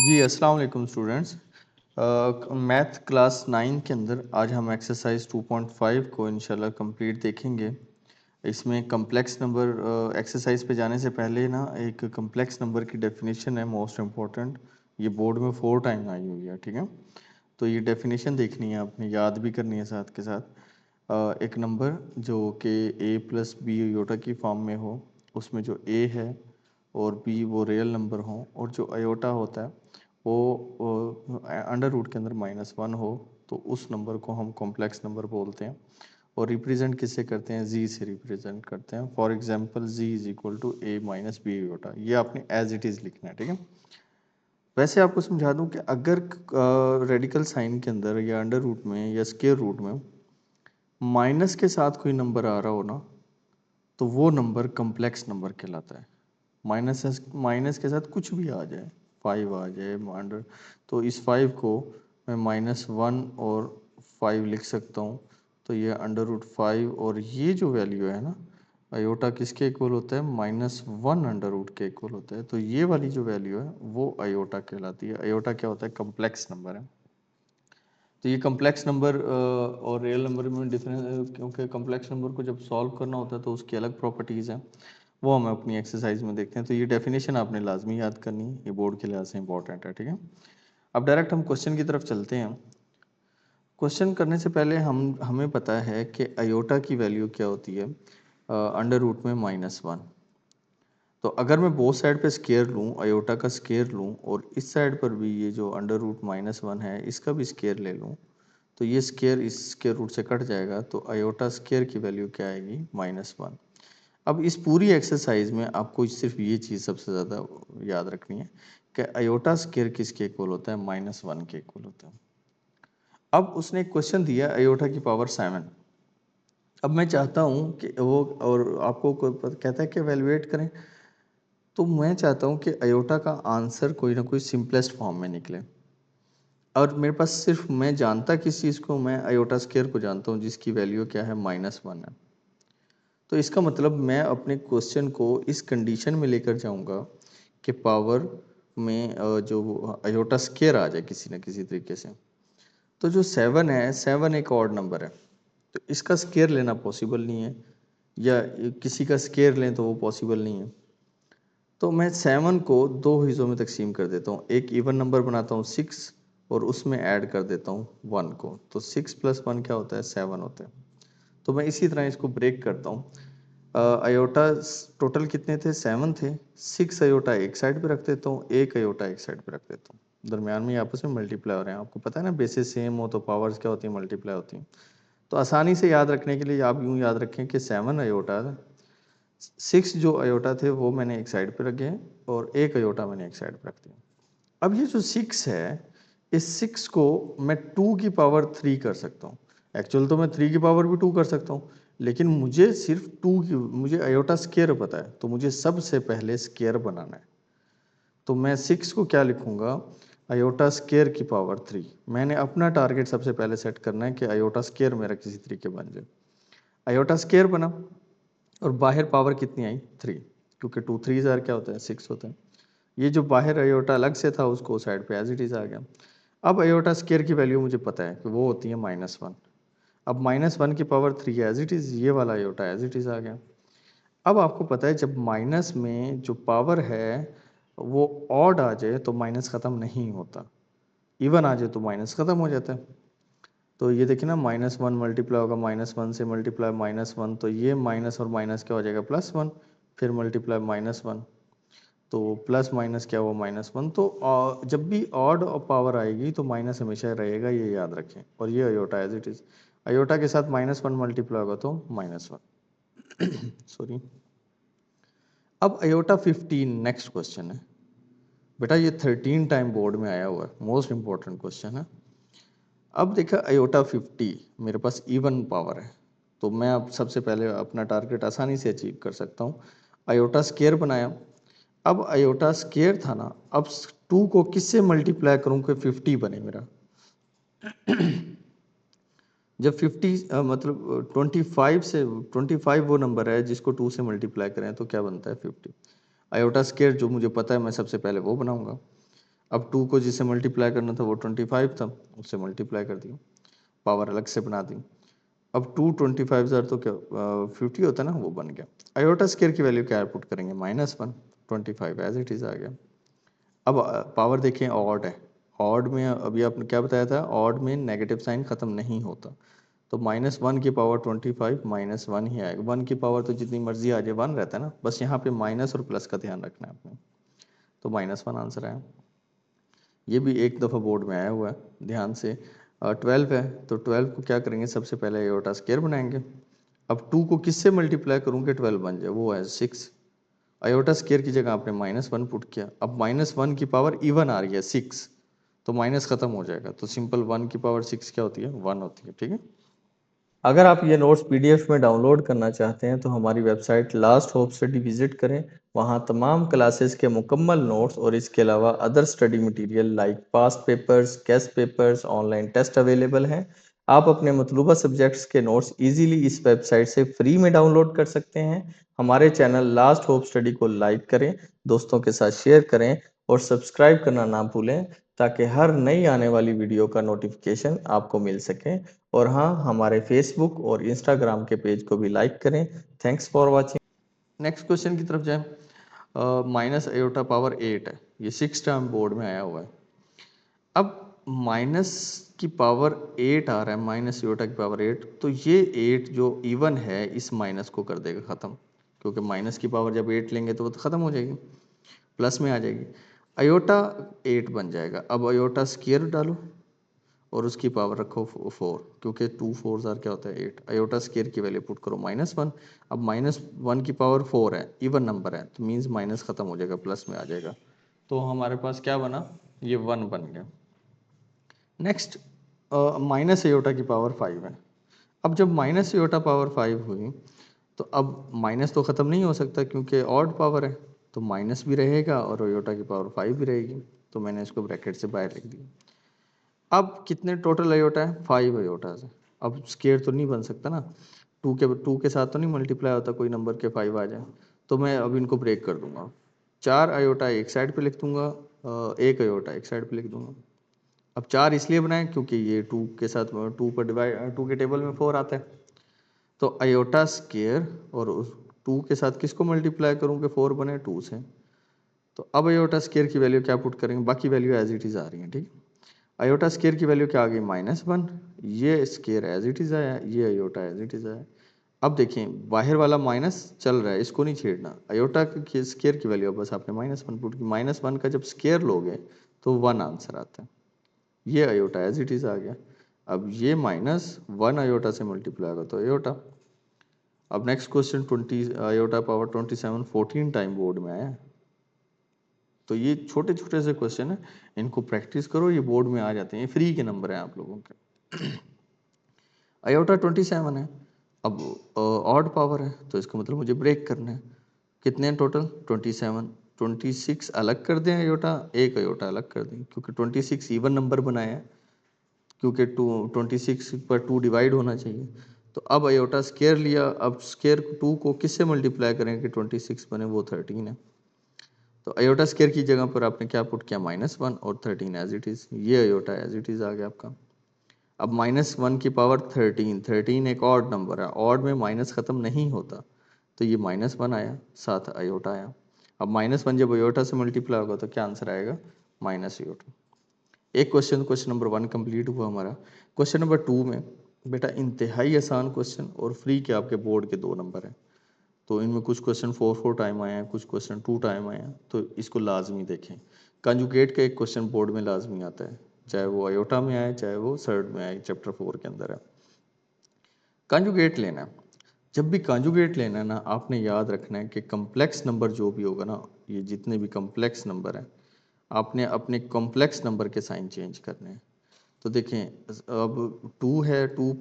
जी अस्सलाम वालेकुम students. Math class 9 के अंदर आज हम एक्सरसाइज 2.5 को इंशाल्लाह कंप्लीट देखेंगे। इसमें कम्प्लेक्स नंबर एक्सरसाइज पे जाने से पहले ना एक कम्प्लेक्स नंबर की डेफिनेशन है मोस्ट इम्पोर्टेंट। ये बोर्ड में 4 टाइम आई हुई है, ठीक है। तो ये डेफिनेशन देखनी है आपने, याद भी करनी है साथ के साथ। एक नंबर जो कि a प्लस बी योटा की फॉर्म में हो, उसमें जो a है और b वो रियल नंबर हो, और जो अयोटा होता है वो अंडर रूट के अंदर -1 हो, तो उस नंबर को हम कॉम्प्लेक्स नंबर बोलते हैं। और रिप्रेजेंट किससे करते हैं? z से रिप्रेजेंट करते हैं। For example z is equal to a minus B iota. ये आपने एज इट इज़ लिखना है, ठीक है। वैसे आपको समझा दूं कि अगर रेडिकल साइन के अंदर या अंडर रूट में या स्क्वायर रूट में माइनस के साथ कोई नंबर आ रहा हो ना, तो वो नंबर कम्प्लेक्स नंबर कहलाता है। माइनस के साथ कुछ भी आ जाए, 5 आ जाए अंडर, तो इस 5 को मैं -1 और 5 लिख सकता हूँ। तो ये अंडर रूट 5, और ये जो वैल्यू है ना, अयोटा किसके इक्वल होता है? -1 अंडर रूट के इक्वल होता है। तो ये वाली जो वैल्यू है वो अयोटा कहलाती है। अयोटा क्या होता है? कम्प्लेक्स नंबर है। तो ये कम्प्लेक्स नंबर और रियल नंबर में डिफरेंस, क्योंकि कम्प्लेक्स नंबर को जब सॉल्व करना होता है तो उसकी अलग प्रॉपर्टीज़ हैं, वो हम अपनी एक्सरसाइज में देखते हैं। तो ये डेफिनेशन आपने लाजमी याद करनी है, ये बोर्ड के लिहाज से इंपॉर्टेंट है, ठीक है। अब डायरेक्ट हम क्वेश्चन की तरफ चलते हैं। क्वेश्चन करने से पहले हमें पता है कि अयोटा की वैल्यू क्या होती है अंडर रूट में -1। तो अगर मैं बोथ साइड पे स्केयर लूँ, अयोटा का स्केयर लूँ, और इस साइड पर भी ये जो अंडर रूट -1 है इसका भी स्केयर ले लूँ, तो ये स्केयर इस स्केयर रूट से कट जाएगा, तो अयोटा स्केयर की वैल्यू क्या आएगी? -1। अब इस पूरी एक्सरसाइज में आपको सिर्फ ये चीज़ सबसे ज़्यादा याद रखनी है कि अयोटा स्केयर किसके इक्वल होता है? -1 के इक्वल होता है। अब उसने एक क्वेश्चन दिया अयोटा की पावर 7। अब मैं चाहता हूँ कि वो, और आपको कहता है कि एवेलुएट करें, तो मैं चाहता हूँ कि अयोटा का आंसर कोई ना कोई सिंपलेस्ट फॉर्म में निकले। और मेरे पास सिर्फ, मैं जानता किस चीज़ को, मैं अयोटा स्केयर को जानता हूँ जिसकी वैल्यू क्या है? -1 है। तो इसका मतलब मैं अपने क्वेश्चन को इस कंडीशन में लेकर जाऊंगा कि पावर में जो अयोटा स्केयर आ जाए किसी न किसी तरीके से। तो जो 7 है, 7 एक ऑड नंबर है, तो इसका स्केयर लेना पॉसिबल नहीं है, या किसी का स्केयर लें तो वो पॉसिबल नहीं है। तो मैं 7 को दो हिस्सों में तकसीम कर देता हूँ। एक इवन नंबर बनाता हूँ 6, और उसमें ऐड कर देता हूँ 1 को। तो 6 + 1 क्या होता है? 7 होता है। तो मैं इसी तरह इसको ब्रेक करता हूँ। अयोटा टोटल कितने थे? 7 थे। 6 अयोटा एक साइड पे रख देता हूँ, एक अयोटा एक साइड पे रख देता हूँ। दरमियान में आपस में मल्टीप्लाई हो रहे हैं। आपको पता है ना, बेसिस सेम हो तो पावर्स क्या होती है? मल्टीप्लाई होती हैं। तो आसानी से याद रखने के लिए आप यूँ याद रखें कि 7 अयोटा, 6 जो अयोटा थे वो मैंने एक साइड पे रखे, और एक अयोटा मैंने एक साइड पे रख दिया। अब ये जो 6 है, इस 6 को मैं 2 की पावर 3 कर सकता हूँ। एक्चुअल तो मैं 3 की पावर भी 2 कर सकता हूँ, लेकिन मुझे सिर्फ 2 की, मुझे अयोटा स्केयर पता है, तो मुझे सबसे पहले स्केयर बनाना है। तो मैं 6 को क्या लिखूंगा? अयोटा स्केयर की पावर 3। मैंने अपना टारगेट सबसे पहले सेट करना है कि अयोटा स्केयर मेरा किसी तरीके बन जाए। अयोटा स्केयर बना, और बाहर पावर कितनी आई? 3, क्योंकि 2 3 ज़ार क्या होता है? 6 होता है। ये जो बाहर अयोटा अलग से था उसको साइड पे एज इट इज़ आ गया। अब अयोटा स्केयर की वैल्यू मुझे पता है कि वो होती है -1। अब -1 की पावर 3 एज इट इज़, ये वाला अयोटा एज इट इज़ आ गया। अब आपको पता है जब माइनस में जो पावर है वो ऑड आ जाए तो माइनस ख़त्म नहीं होता, इवन आ जाए तो माइनस ख़त्म हो जाता है। तो ये देखिए ना, -1 मल्टीप्लाई होगा -1 से, मल्टीप्लाई -1, तो ये माइनस और माइनस क्या हो जाएगा? +1, फिर मल्टीप्लाई -1, तो प्लस माइनस क्या हुआ? -1। तो जब भी ऑड पावर आएगी तो माइनस हमेशा रहेगा, ये याद रखें। और ये iota as it is, iota के साथ -1 मल्टीप्लाई होगा तो -1 सॉरी। अब अयोटा 15 नेक्स्ट क्वेश्चन है। बेटा ये 13 टाइम बोर्ड में आया हुआ है, मोस्ट इंपॉर्टेंट क्वेश्चन है। अब देखा अयोटा 50 मेरे पास इवन पावर है, तो मैं अब सबसे पहले अपना टारगेट आसानी से अचीव कर सकता हूँ। अयोटा स्केयर बनाया। अब अयोटा स्केयर था ना, अब 2 को किससे मल्टीप्लाई करूँ कि 50 बने मेरा? जब 50 मतलब 25 से, 25 वो नंबर है जिसको 2 से मल्टीप्लाई करें तो क्या बनता है? 50। अयोटा स्केयर जो मुझे पता है मैं सबसे पहले वो बनाऊंगा। अब 2 को जिससे मल्टीप्लाई करना था वो 25 था, उससे मल्टीप्लाई कर दिया, पावर अलग से बना दी। अब 2 25 तो क्या 50 होता है ना, वो बन गया। आयोटा स्केयर की वैल्यू क्या पुट करेंगे, -1, 25 एज इट इज आ गया। अब पावर देखें ऑड है, ऑड में अभी आपने क्या बताया था, ऑड में नेगेटिव साइन खत्म नहीं होता, तो -1 की पावर 25 -1 ही आएगा। 1 की पावर तो जितनी मर्जी आ जाए 1 रहता है ना, बस यहाँ पे माइनस और प्लस का ध्यान रखना है आपने, तो -1 आंसर आया। ये भी एक दफ़ा बोर्ड में आया हुआ है, ध्यान से। 12 है तो 12 को क्या करेंगे, सबसे पहले आयोटा स्केयर बनाएंगे। अब 2 को किससे मल्टीप्लाई करूँ कि 12 बन जाए, वो है 6। आयोटा स्केयर की जगह आपने -1 पुट किया, अब -1 की पावर इवन आ रही है 6, तो माइनस खत्म हो जाएगा, तो सिंपल 1 की पावर 6 क्या होती है, 1 होती है। ठीक है, अगर आप ये नोट्स पीडीएफ में डाउनलोड करना चाहते हैं तो हमारी website last hope study visit करें। वहाँ तमाम क्लासेस के मुकम्मल नोट्स और इसके अलावा other study material like past papers, guest papers, online test available हैं। आप अपने मतलूबा सब्जेक्ट्स के नोट्स इजीली इस वेबसाइट से फ्री में डाउनलोड कर सकते हैं। हमारे चैनल लास्ट होप स्टडी को लाइक करें, दोस्तों के साथ शेयर करें और सब्सक्राइब करना ना भूलें, ताकि हर नई आने वाली वीडियो का नोटिफिकेशन आपको मिल सके। और हाँ, हमारे फेसबुक और इंस्टाग्राम के पेज को भी लाइक करें। Thanks for watching. Next question की तरफ जाएं। माइनस आयोटा पावर 8 है, ये 6 टर्म बोर्ड में आया हुआ है। अब माइनस की पावर 8 आ रहा है, माइनस आयोटा की पावर 8, तो ये 8 जो इवन है इस माइनस को कर देगा ख़त्म, क्योंकि माइनस की पावर जब 8 लेंगे तो वो तो ख़त्म हो जाएगी, प्लस में आ जाएगी। आयोटा 8 बन जाएगा। अब आयोटा स्क्वायर डालो और उसकी पावर रखो 4, क्योंकि 2 4 क्या होता है 8। आयोटा स्केयर की वैल्यू पुट करो -1। अब -1 की पावर 4 है, इवन नंबर है, तो मीन्स माइनस खत्म हो जाएगा, प्लस में आ जाएगा, तो हमारे पास क्या बना, ये 1 बन गया। नेक्स्ट माइनस आयोटा की पावर 5 है। अब जब माइनस आयोटा पावर 5 हुई तो अब माइनस तो ख़त्म नहीं हो सकता क्योंकि ऑड पावर है, तो माइनस भी रहेगा और आयोटा की पावर 5 भी रहेगी, तो मैंने इसको ब्रैकेट से बाहर लिख दिया। अब कितने टोटल अयोटा है, 5 अयोटा है। अब स्केयर तो नहीं बन सकता ना, 2 के साथ तो नहीं मल्टीप्लाई होता कोई नंबर के 5 आ जाए, तो मैं अब इनको ब्रेक कर दूंगा। 4 अयोटा एक साइड पे लिख दूंगा, 1 अयोटा एक साइड पे लिख दूंगा। अब 4 इसलिए बनाए क्योंकि ये 2 के साथ 2 पर डिवाइड, 2 के टेबल में 4 आता है, तो अयोटा स्केयर और उस 2 के साथ किसको मल्टीप्लाई करूँ कि 4 बने, 2 से। तो अब अयोटा स्केयर की वैल्यू क्या पुट करेंगे, बाकी वैल्यू एज इट इज़ आ रही है। ठीक, अयोटा स्केयर की वैल्यू क्या आ गई, -1। ये स्केयर एज इट इज़ आया, ये अयोटा एज इट इज़ आया। अब देखें बाहर वाला माइनस चल रहा है, इसको नहीं छेड़ना। अयोटा की स्केयर की वैल्यू बस आपने -1 पुट की, -1 का जब स्केयर लोगे तो 1 आंसर आता है। ये अयोटा एज इट इज़ आ गया। अब ये -1 अयोटा से मल्टीप्लाई होगा तो अयोटा। अब next question 20 iota power 27 14 time board में आया है। तो ये छोटे छोटे से क्वेश्चन है, इनको प्रैक्टिस करो, ये बोर्ड में आ जाते हैं, ये फ्री के नंबर हैं आप लोगों के। अयोटा 27 है, अब ऑड पावर है तो इसका मतलब मुझे ब्रेक करना है। कितने हैं टोटल, 27। 26 अलग कर दें अयोटा, एक अयोटा अलग कर दें, क्योंकि 26 इवन नंबर बनाया है, क्योंकि 26 पर 2 डिवाइड होना चाहिए। तो अब अयोटा स्केयर लिया, अब स्केयर 2 को किससे मल्टीप्लाई करें कि 26 बने, वो 13 है। तो अयोटा स्केयर की जगह पर आपने क्या पुट किया, -1 और 13 एज इट इज़, ये अयोटा एज इट इज़ आ गया आपका। अब -1 की पावर 13, 13 एक ऑड नंबर है, ऑड में माइनस ख़त्म नहीं होता, तो ये -1 आया, साथ अयोटा आया। अब -1 जब अयोटा से मल्टीप्लाई होगा तो क्या आंसर आएगा, माइनस अयोटा। एक क्वेश्चन नंबर 1 कंप्लीट हुआ हमारा। क्वेश्चन नंबर 2 में बेटा इंतहाई आसान क्वेश्चन और फ्री के आपके बोर्ड के 2 नंबर हैं, तो इनमें कुछ क्वेश्चन 4 टाइम आए हैं, कुछ क्वेश्चन 2 टाइम आए हैं, तो इसको लाजमी देखें। कंजुगेट का एक क्वेश्चन बोर्ड में लाजमी आता है, चाहे वो अयोटा में आए चाहे वो सर्ड में आए, चैप्टर 4 के अंदर है। कंजुगेट लेना है, जब भी कंजुगेट लेना है ना, आपने याद रखना है कि कम्प्लेक्स नंबर जो भी होगा ना, ये जितने भी कम्प्लेक्स नंबर हैं, आपने अपने कॉम्प्लेक्स नंबर के साइन चेंज करने हैं। तो देखें अब 2 है, 2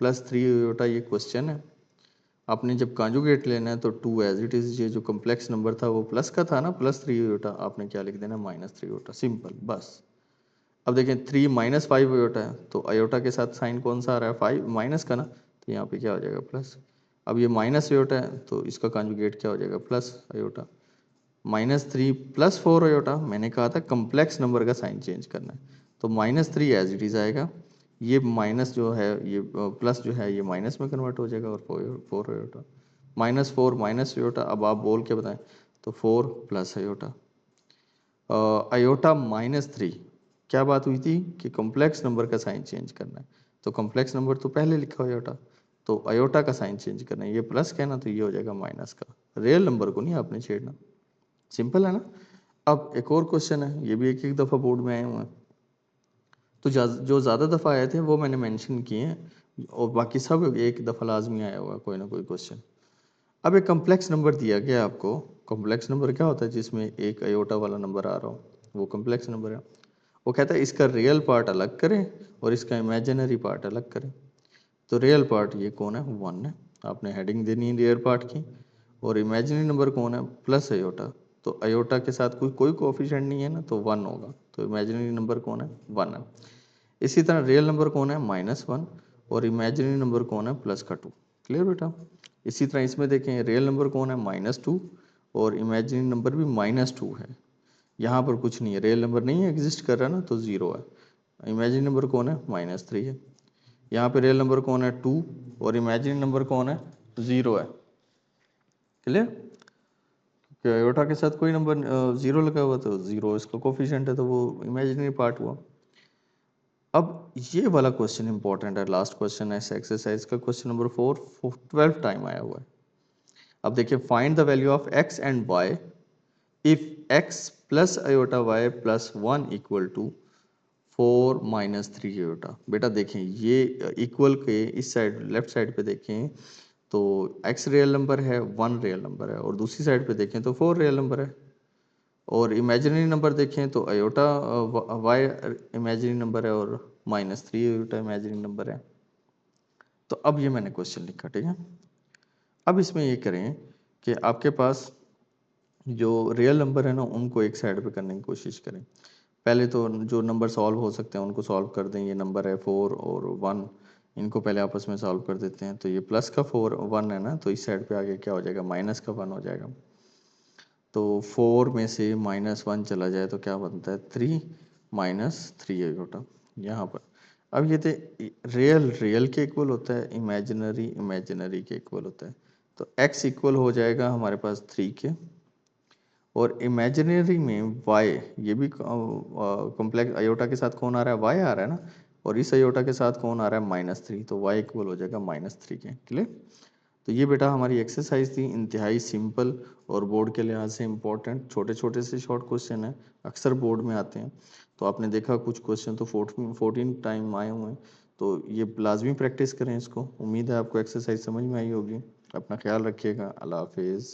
+ 3 अयोटा, ये क्वेश्चन है। आपने जब कॉन्जुगेट लेना है तो 2 एज इट इज़, ये जो कम्प्लेक्स नंबर था वो प्लस का था ना, +3 अयोटा, आपने क्या लिख देना, -3 अयोटा, सिंपल बस। अब देखें 3 -5 अयोटा है, तो अयोटा के साथ साइन कौन सा आ रहा है, 5 माइनस का ना, तो यहाँ पे क्या हो जाएगा, प्लस। अब ये माइनस अयोटा है तो इसका कॉन्जुगेट क्या हो जाएगा, प्लस अयोटा। -3 प्लस 4 आयोटा, मैंने कहा था कम्प्लेक्स नंबर का साइन चेंज करना है, तो -3 एज इट इज़ आएगा, ये माइनस जो है ये प्लस जो है ये माइनस में कन्वर्ट हो जाएगा, और 4 आयोटा, -4 माइनस आयोटा, अब आप बोल के बताएं, तो 4 प्लस आयोटा, आयोटा -3, क्या बात हुई थी कि कॉम्प्लेक्स नंबर का साइन चेंज करना है, तो कॉम्प्लेक्स नंबर तो पहले लिखा हो आयोटा, तो आयोटा का साइन चेंज करना है, ये प्लस का है ना, तो ये हो जाएगा माइनस का, रियल नंबर को नहीं आपने छेड़ना, सिंपल है ना। अब एक और क्वेश्चन है, ये भी एक एक दफ़ा बोर्ड में आए हुए हैं, तो जो ज़्यादा दफ़ा आए थे वो मैंने मेंशन किए हैं, और बाकी सब एक दफ़ा लाजमी आया हुआ कोई ना कोई क्वेश्चन। अब एक कम्प्लेक्स नंबर दिया गया है आपको, कॉम्प्लेक्स नंबर क्या होता है, जिसमें एक आयोटा वाला नंबर आ रहा हो, वो कम्प्लेक्स नंबर है। वो कहता है इसका रियल पार्ट अलग करें और इसका इमेजिनरी पार्ट अलग करें, तो रियल पार्ट ये कौन है, 1 है, आपने हेडिंग देनी है रियल पार्ट की, और इमेजिनरी नंबर कौन है, प्लस अयोटा, तो अयोटा के साथ कोई कोई कोएफिशिएंट नहीं है ना, तो 1 होगा, तो इमेजिनरी नंबर कौन है, 1 है। इसी तरह रियल नंबर कौन है, -1, और इमेजिनरी नंबर कौन है, प्लस का 2। क्लियर बेटा। इसी तरह इसमें देखें, रियल नंबर कौन है, -2, और इमेजिनरी नंबर भी -2 है, यहाँ पर कुछ नहीं है, रियल नंबर नहीं एग्जिस्ट कर रहा ना, तो 0 है। इमेजिनरी नंबर कौन है, -3 है, यहाँ पे रियल नंबर कौन है, 2, और इमेजिनरी नंबर कौन है, 0 है। क्लियर, कि आयोटा के साथ कोई नंबर 0 लगा हुआ, तो 0 इसका कोफिशिएंट है, तो वो इमेजिनरी पार्ट हुआ। अब ये वाला क्वेश्चन इंपॉर्टेंट है, लास्ट क्वेश्चन है इस एक्सरसाइज का, क्वेश्चन नंबर 4 12 टाइम आया हुआ है। अब देखिए, find the value of x and y if x plus iota y plus 1 equal to 4 -3 iota. बेटा देखें, ये इक्वल के इस साइड लेफ्ट साइड पे देखें तो x रियल नंबर है, 1 रियल नंबर है, और दूसरी साइड पे देखें तो 4 रियल नंबर है, और इमेजिनरी नंबर देखें तो अयोटा y इमेजिनरी नंबर है, और -3 अयोटा इमेजिनरी नंबर है। तो अब ये मैंने क्वेश्चन लिखा, ठीक है। अब इसमें ये करें कि आपके पास जो रियल नंबर है ना, उनको एक साइड पे करने की कोशिश करें। पहले तो जो नंबर सॉल्व हो सकते हैं उनको सॉल्व कर दें, ये नंबर है 4 और 1, इनको पहले आपस में सॉल्व कर देते हैं, तो ये प्लस का 4 1 है ना, तो इस साइड पे आगे क्या हो जाएगा, माइनस का 1 हो जाएगा, तो 4 में से -1 चला जाए तो क्या बनता है, 3 -3 आयोटा यहाँ पर। अब ये थे, रियल रियल के इक्वल होता है, इमेजिनरी इमेजिनरी के इक्वल होता है, तो x इक्वल हो जाएगा हमारे पास 3 के, और इमेजिनरी में y, ये भी कॉम्प्लेक्स अयोटा के साथ कौन आ रहा है, y आ रहा है ना, और इस अयोटा के साथ कौन आ रहा है, -3, तो y इक्वल हो जाएगा -3 के। क्लियर। तो ये बेटा हमारी एक्सरसाइज थी, इंतहाई सिंपल और बोर्ड के लिहाज से इम्पोर्टेंट, छोटे छोटे से शॉर्ट क्वेश्चन है, अक्सर बोर्ड में आते हैं, तो आपने देखा कुछ क्वेश्चन तो 14 टाइम आए हुए हैं, तो ये लाजमी प्रैक्टिस करें इसको। उम्मीद है आपको एक्सरसाइज समझ में आई होगी। अपना ख्याल रखिएगा। अल्लाह हाफिज़।